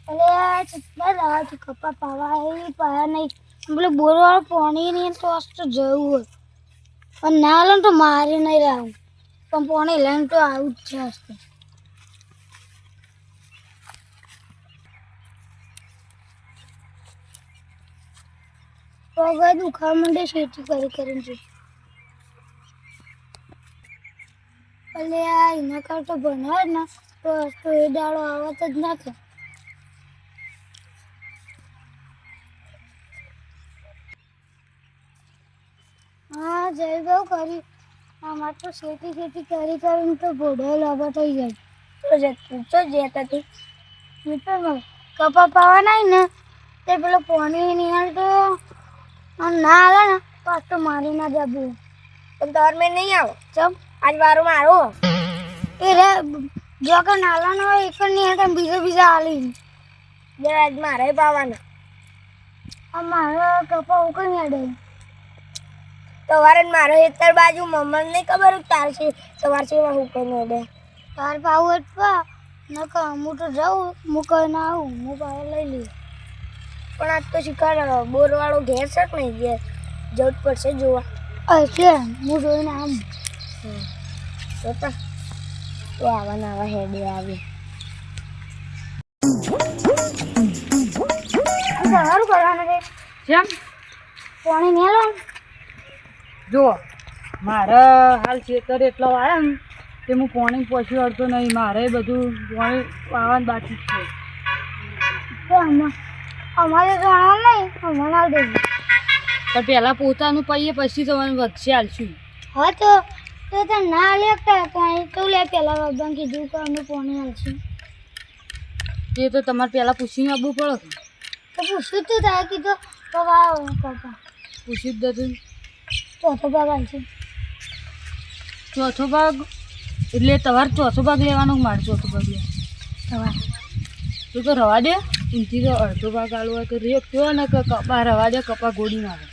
અરે કેટલા દાડા થી કપા પાવા એ પાયા નહીં પેલો બોરવાળો પાણી નહીં તો આજ તો જવું હોય પણ ના લે તો મારી નહીં રહું પણ પાણી લઈને તો આવું જ છે આજ તો પગ દુખાવા માંડે ખેતી કરીને છે એટલે આ એના કરતા ભણાવે ને તો એ દાડો આવત જ નાખે હા જય બહુ કરી આમાં તો ખેતી કરીને તો ભોડો લાભો થઈ જાય તો જતા હતી કપા પાવાના ને તે પેલો પાણી નિહાળ તો ના આવે ને પાછ તો મારી ના જવું પણ તાર મેં નહીં આવો ચમ આજ વારો મારો એ રે જો કે નાલાનો હોય એક નહીં બીજા હાલી આજ મારે પાવાના મારો કપા ઉકળી અડે સવારે મારો હેતર બાજુ મમ્મા નહીં ખબર તાર છે સવાર છે હું કઈ અડે તાર પાવું જ પા નકા હું તો જાઉં મૂકઈ ના આવું હું પાવા લઈ લઈએ પણ આજ તો શિકાર બોરવાળો ઘેર છે કે નહીં ઘેર જવું પડશે જોવા છે હું જોઈને આવું જોતા તો આવા હેડે આવે સારું કરવાનું છે કેમ પાણી નહીં લો જો મારે હાલ ખેતર એટલા વાળા ને તે હું પાણી પહોંચી વળતો નહીં મારે બધું પાણી પાવાનું બાકી જ છે અમારે જણાવ નહીં અમારે હાલ દેવું પણ પહેલાં પોતાનું પહીએ પછી તમારે વધશે હાલશું હા તો તને ના લેતા પાણી તો લે પહેલાં બાબાને કીધું કે અમે પાણી હાલશું તે તો તમારે પહેલાં પૂછીને આવવું પડે તો પૂછ્યું તું તારે કીધું પપ્પા પૂછી જ દઉં ચોથો ભાગ હાલશું ચોથો ભાગ એટલે તમારે ચોથો ભાગ લેવાનો મારે ચોથો ભાગ લે સવાર તું તો રવા દે એમથી તો અડધો ભાગ આલવો હોય તો રેપ થયો ને કે કપા રવા દે કપા ગોળી મારે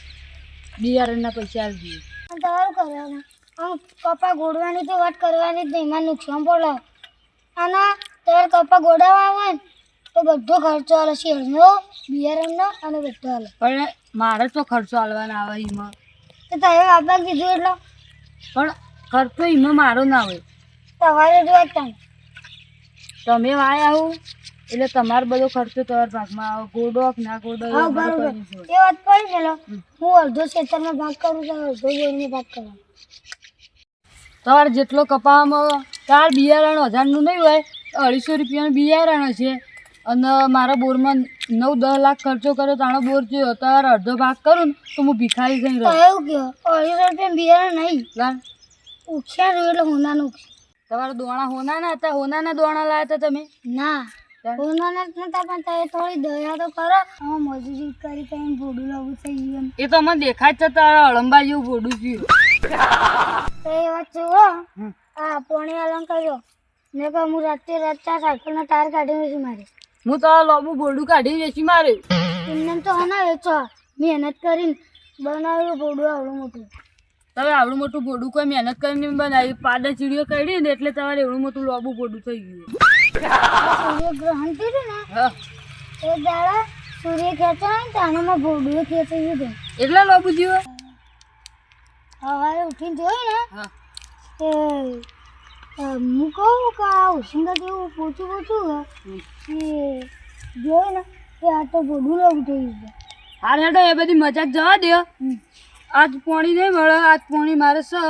બિયારણના પૈસા આવી દઈએ તમારું કરવાનું આમ કપા ગોળવાની તો વાત કરવાની જ નહીં એમાં નુકસાન પડે અને તમારે કપા ગોળાવા આવે ને તો બધો ખર્ચો હાલે શેરનો બિયારણનો અને બધો હાલે પણ મારે તો ખર્ચો હાલવાના આવે એમાં તો તારે બાબા કીધું એટલે પણ ખર્ચો એમાં મારો ના હોય તમારે જ વાત થાય તમે વાય આવું એટલે તમારો બધો ખર્ચો તમારા ભાગમાં આવે ગોડો કે ના ગોડો હા બરોબર એ વાત પડી ચલો હું અડધો ખેતરમાં ભાગ કરું તો અડધો ગોળમાં ભાગ કરું તમારે જેટલો કપાવામાં તાર બિયારણ 1000નું નહીં હોય 250 રૂપિયાનું બિયારણ હશે અને મારા બોરમાં 9-10 લાખ ખર્ચો કર્યો તાણો બોર થયો તાર અડધો ભાગ કરું ને તો હું ભિખારી થઈ રહ્યો એવું કહો 250 રૂપિયા બિયારણ નહીં ઉખ્યા રહ્યું એટલે હોનાનું ઉખ્યા તમારા દોણા હોનાના હતા હોનાના દોણા લાવ્યા હતા તમે ના હોનાના જ નતા પણ તમે થોડી દયા તો કરો આમાં મજૂરી કરીને ભોડું લાવવું થઈ ગયું એ તો મને દેખાય છે તારા અળંબા જેવું ભોડું થયું તો એ વાત જુઓ આ પોણી અલંગ કર્યો ને કે હું રાતે સાયકલનો ટાયર કાઢી વેચી મારે હું તારા લોબુ ભોડું કાઢી વેચી મારે એમને તો હના વેચો મહેનત કરીને બનાવ્યું ભોડું આવડું મોટું તમે આવડું મોટું ભોડું કોઈ મહેનત કરીને બનાવી પાડા ચીડીઓ કાઢી ને એટલે તમારે એવડું મોટું લોબુ ભોડું થઈ ગયું સૂર્યગ્રહણ થયું ને હા એ દાડા સૂર્ય ખેંચો ને તાનામાં ભોડું ખેંચી દીધું એટલા લોબુ જીવો સવારે ઉઠીને જોયું ને હા કે હું કહું કે આ ઉછીંગા જેવું પોચું એ જોયું ને કે આ તો ભોડું લોબુ થઈ ગયું હાર હેડો એ બધી મજાક જવા દે આજ પાણી નહીં મળે આજ પાણી મારે છે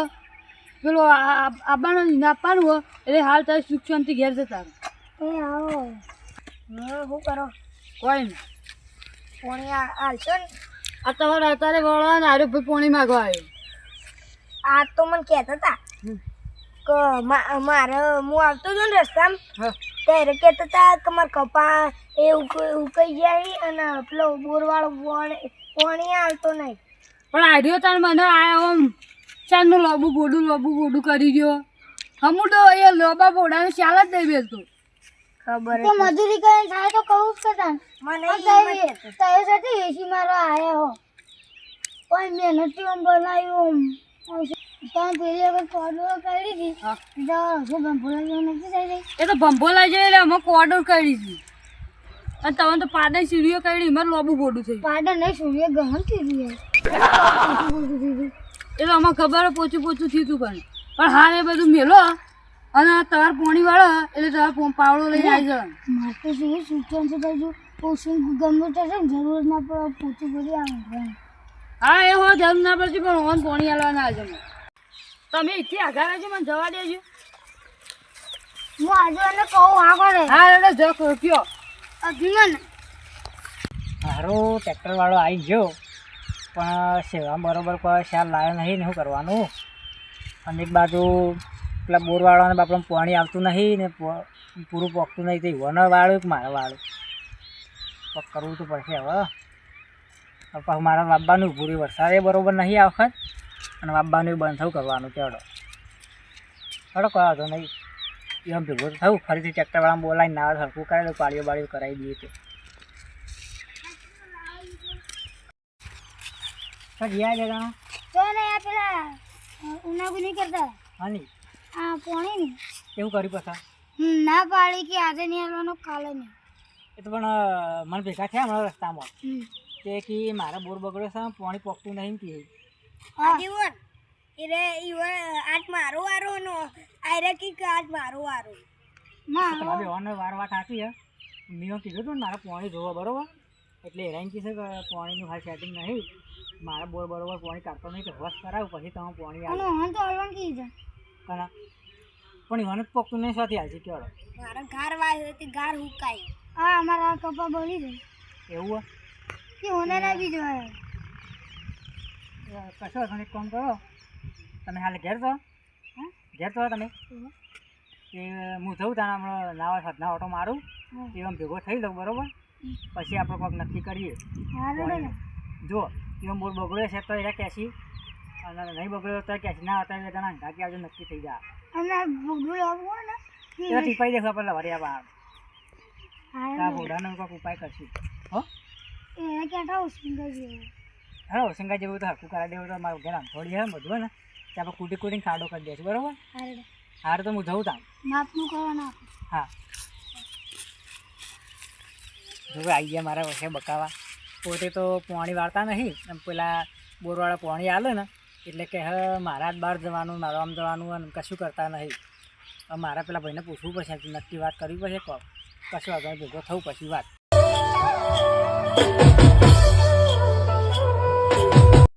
પેલો આપવાનું આપવાનું હોય એટલે હાલ તારે સુખ શાંતિ ઘેર જતા એ આવો શું કરો કોઈ નહીં પાણી હાલશો ને આ તમારે અત્યારે વળવા ને આરે ભાઈ પાણી માગવા આવ્યો આ તો મને કહેતા હતા કે મારે હું આવતો હતો ને રસ્તામાં હા ત્યારે કહેતા હતા કે મારા કપા એ ઉકાઈ જાય અને પેલો બોરવાળો પાણી આવતો નહીં પણ આર્યો તાર મને આમ ચારનું લોબુ બોડું કરી ગયો હમું તો એ લોબા બોડાને ચાલ જ નહીં બેસતો ખબર તો મજૂરી કરીને થાય તો કહું જ કરતા મને તારે સાથે એસી મારવા આવ્યા હો પણ મહેનતથી આમ બનાવ્યું તમે પેલી વખત કોડો કરી હતી ભંભોલા જેવું નથી થઈ એ તો ભંભોલા જાય એટલે અમે ઓર્ડર કરી હતી અને તમે તો પાડે સીડીઓ કાઢી મારે લોબુ બોડું થઈ પાડા નહીં સૂર્ય ગહન થઈ રહ્યું એ તો અમારે ખબર પોચું થયું હતું પણ હા એ બધું મેલો અને તમારે પોણી વાળો એટલે તમારે પાવડો લઈને આવી જવાનું. મારે તો શું સૂચન છે તારું પોષણ ગમે તે છે ને જરૂર ના પડે પોતું કરી આવે. હા એ હો જરૂર ના પડતી પણ ઓન પોણી આલવાના આજે તમે ਇੱਥੇ આગળ આવજો મને જવા દેજો. હું આજે એને કહું આ કરે હા એટલે જક કયો અભિમન મારો ટ્રેક્ટરવાળો આવી ગયો પણ સેવા બરોબર કોઈ ખ્યાલ લાવ્યો નહીં ને શું કરવાનું. અને એક બાજુ પેલા બોરવાળાને બાપડે પાણી આવતું નહીં ને પૂરું પોકતું નહીં તો ઈવોને વાળું કે મારે વાળું તો કરવું તો પડશે હવે. પાછું મારા વાબવાનું પૂરી વરસાદે બરોબર નહીં આ વખત અને વાબવાનું બંધ થયું કરવાનું ચડો ચડો કહો તો નહીં એમ ભેગું થયું ફરીથી ટ્રેક્ટરવાળાને બોલાવીને ના હરખું કરાવી પાળીઓ બાળીઓ કરાવી દઈએ તો ગયા જણા તો ને આ પેલા ઉનાગુ નહીં કરતા હા નહીં આ પોણી ને એવું કર્યું પાછા ના પાડી કે આજે નહીં આવવાનો કાલે નહીં. એ તો પણ મને ભેગા થયા હમણાં રસ્તામાં તે કે મારા બોર બગડ્યો છે પાણી પોકતું નહીં કે આજ મારો વારો નો આયરે કે આજ મારો વારો ના તમારે બેવાનો વાર વાત સાચી છે. મેં કીધું હતું ને મારે પાણી જોવો બરોબર એટલે હેરાન કીધું કે પાણીનું હાલ સેટિંગ નહીં મારા બોર બરોબર પાણી કાઢતો નહીં તો વસ કરાવું પછી તમે પાણી આવે હન તો હલવાન કી છે કના પણ ઈવન જ પોકતું નહીં સાથે હાલશે કેવડો મારા ઘર વાય તે ઘર હુકાય હા અમારા કપા બોલી દે એવું કે હોને ના બી જોય કશો તમે એક કામ કરો તમે હાલ ઘેર છો ઘેર છો તમે એ હું જઉં ત્યાં હમણાં નાવા સાધના ઓટો મારું એ આમ ભેગો થઈ જાઉં બરોબર પછી આપણે કોઈક નક્કી કરીએ. જો એમ બોર બગડ્યો છે તો એને કેસી અને નહીં બગડ્યો તો કેસી ના હતા એટલે તને અંધાકી આવજો નક્કી થઈ જાય. અને ભૂગું લાવવું ને એટલે ટીપાઈ દેખો આપણે વરિયા બહાર હા આ ઘોડાનો કોઈક ઉપાય કરશું હો. એ કેટા ઉસંગા છે હા હોશંગા જેવું તો હરખું કરાવી દેવું તો મારું ઘેર થોડી હે બધું હોય ને ત્યાં આપણે કૂટી કૂટીને ખાડો કરી દઈશું બરોબર. હારે હારે તો હું જઉં ત્યાં માપનું કરવાના હા જો આવી ગયા મારા વસે બકાવા પોતે તો પાણી વાળતા નહીં એમ પેલા બોરવાળા પાણી આલે ને એટલે કે હવે મારા જ બહાર જવાનું મારા આમ જવાનું અને કશું કરતા નહીં. હવે મારા પેલા ભાઈને પૂછવું પડશે નક્કી વાત કરવી પડશે કશું આગળ ભેગો થવું પછી વાત